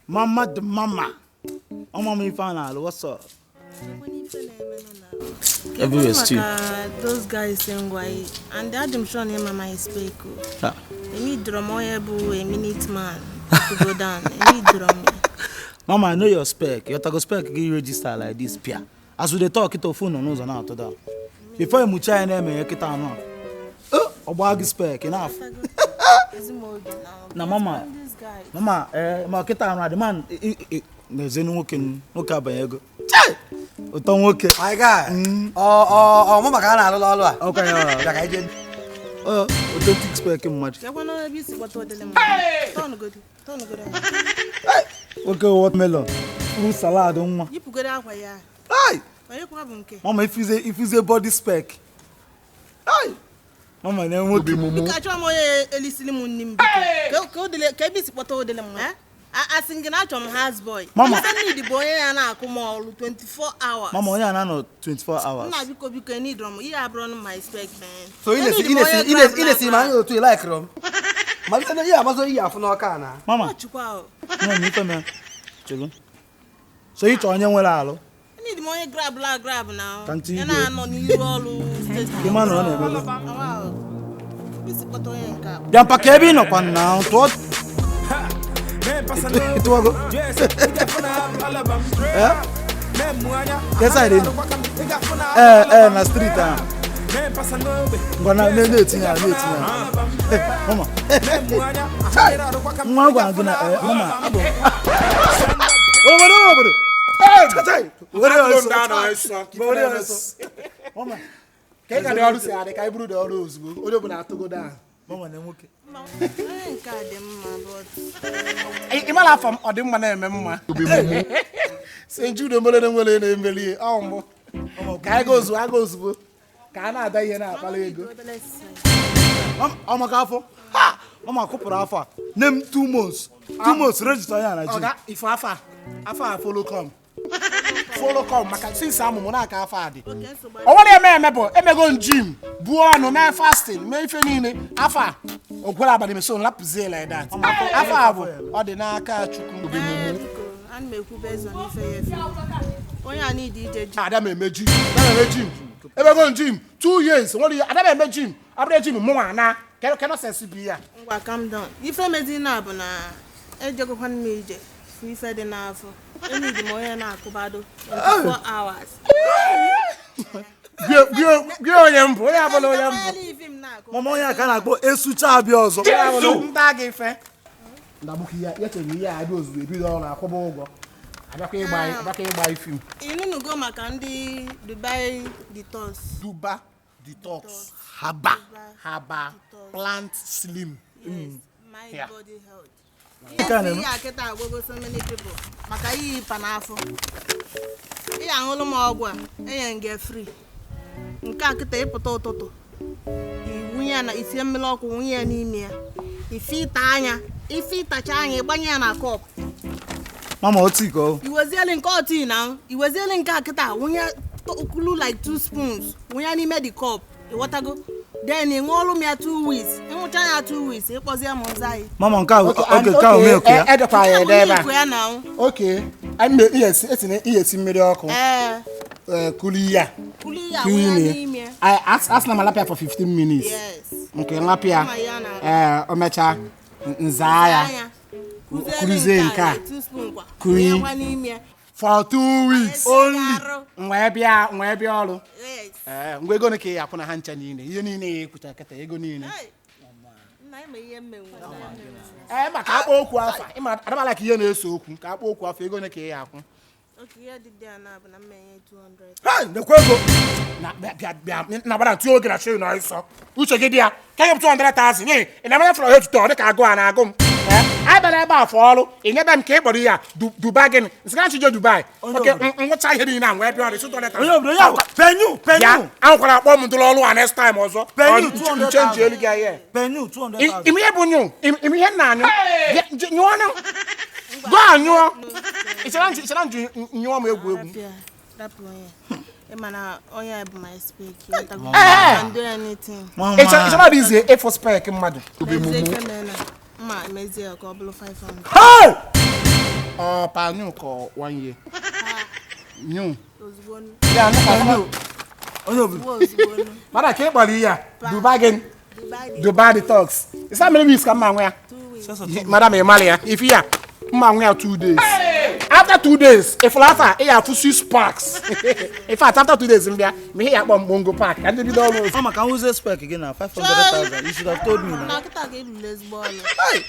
Mama the mama. Mama if I what's up? Everywhere still. Those guys saying why and that them show name mama is fake. You need drum a minute man to go down. You need drum. Mama, I know your spec. Your tago spec get register like this pia. As we talk it to phone on nose and out to that. Before you mucha name you get on. Obagi spec enough. Na mama. Mama, ma kita on the man there's any working work up ego. Oton work. My guy. Mama kana lo. Okay, ya ka ije. Don't expect much. I want to be what to them. Turn good. Okay, watermelon. Fruit salad on. You put it out here. Hey! Mama, if it's a body spec. Hey! Mama, then what be mumu? Catch one more Elisilimun nimbi. Go the cabis what to them, eh? I sing an out on house boy. Mama, I need the boy and I come all 24 hours. Mama, yeah, no 24 hours. Now because you can need drum. You have run my spec, man. So in man to like rum. Malta ya mazo ya fu no kana. Mama. No, me come here. So you turn your well. I need more grab now. Can't you? And I know you all the man on it. Wow. This is what I am. Jump a cabin up and now. What? It was yes, I did. Na street. Gonna meeting. Mama. Mama. Over. Hey, what else? Mama. Can I always say I can brew the rose go. Odo na to go down. Mama na nwoke. Imala from odimma na ememma. Say Jude mo le nwele na emeli. Ombo. Ka I go zu. Ka na ada ihe na akpala ego. Mama ka afọ. Ha! Mama kopụrụ afọ. Name 2 months. 2 months register ya na ji. Oga, if afa follow come. Maka since amumu na aka afa adi. Owori eme bo emego gym, buo anu me fasting, me ife niile afa ogwara abani me so lapuzie like that. Afa abo odi na aka chukwu bi mumu. An me ku bezo ni fe yefe. Onya need ije gym. Adam eme gym. Emego gym 2 years. Wori Adam eme gym. Abre gym mu ana. Cannot sense bi ya. Ngwa calm down. Ife medina bụ na ejego kwan me ije. Ife dị n'afọ. Any the more na akubado 24 hours. Gyo yembo ya bolo yembo. Mama ya kana agbo esucha abia ozo. Nda gị fe. Nda buki ya yeteri ya abi ozuru ebi do na akwụba ụgwọ. Abaka ịgba ifim. Inu go maka ndị Dubai detox. Duba detox. Haba. Plant slim. My body health. Yeah, aketa agbogo so many people. Maka yi panafo. Iya aṅụlụ m ọgwụ a, enye nge free. Nke aketa ịpụta ụtụtụ. Iwunye na isi mmiri ọkụ wunye n'ime ya. Ifi tacha anya ịgbanye ya na cup. Mama otiko. Iwezieli nke oti na. Iwezieli nke aketa wunye okulu like 2 spoons. Wunye n'ime the cup. Iwatago. Then in all me 2 weeks. In which I 2 weeks. It was Monzai. Mama, okay, come milk ya. Okay. I make yes, it's in yes in miracle. Kuliya. I ask na malapia for 15 minutes. Yes. Okay, lapia. Omecha nzaya. Kulize nka. 2 spoon kwa. Kui. For 2 weeks only. Nwe bia olu. Yes. Ngwe ego nke ya kwuna ha ncha niile. Ihe niile ekwucha kata ego niile. Na ime ihe mmenwe. Maka akpọ okwu afa. Ịma adamala ka ihe na-eso okwu. Ka akpọ okwu afa ego nke ya akwụ. Okay, ya did there na bụ na mmenye 200. Hey, nekwego. Na bara tu oge na show na iso. Uche gị dia. Ka you 200,000. Ị na-amanya for head to dị ka agụ a na-agụ m. I bere ebe afọ ọrụ. Ị nyebe m ka ị kpọrọ ya Dubai gị. Nsika chi je Dubai. Okay, nwụcha ihe niile na nwe ebe ọ dị 200,000. Onye obodo ya penyu. Ya, ankwara akpọ m ndụrụ ọrụ a next time ọzọ. Penyu change elu gị ahịa. Penyu 200,000. Imi ihe bụ nyu. Imi ihe nna anyụ. Nyụọ na. Go anyụọ. Ịchara nju nyụọ m egwu. Rapụ onye. Emana onya bụ my spec. You can do anything. Ịchara dị ize A4 spec mmadụ. Ma mezie ka ọ bụrụ 500. Hey! pa new ko 1 year. New. ozugbo Ya na new. Onye obi. ozugbo Mara ke bali ya. Dubai gen. Dubai Dubai detox. Is that many weeks come ya? 2 weeks. Madam Emalia, if ya ma 2 days. After 2 days, if later e have 6 packs. In fact, after 2 days, me here at Bongo Park. And they don't know. Mama, can we use spec again now? 500,000. You should have told me now. Na kita ga elule ezigbo ọnụ. Hey,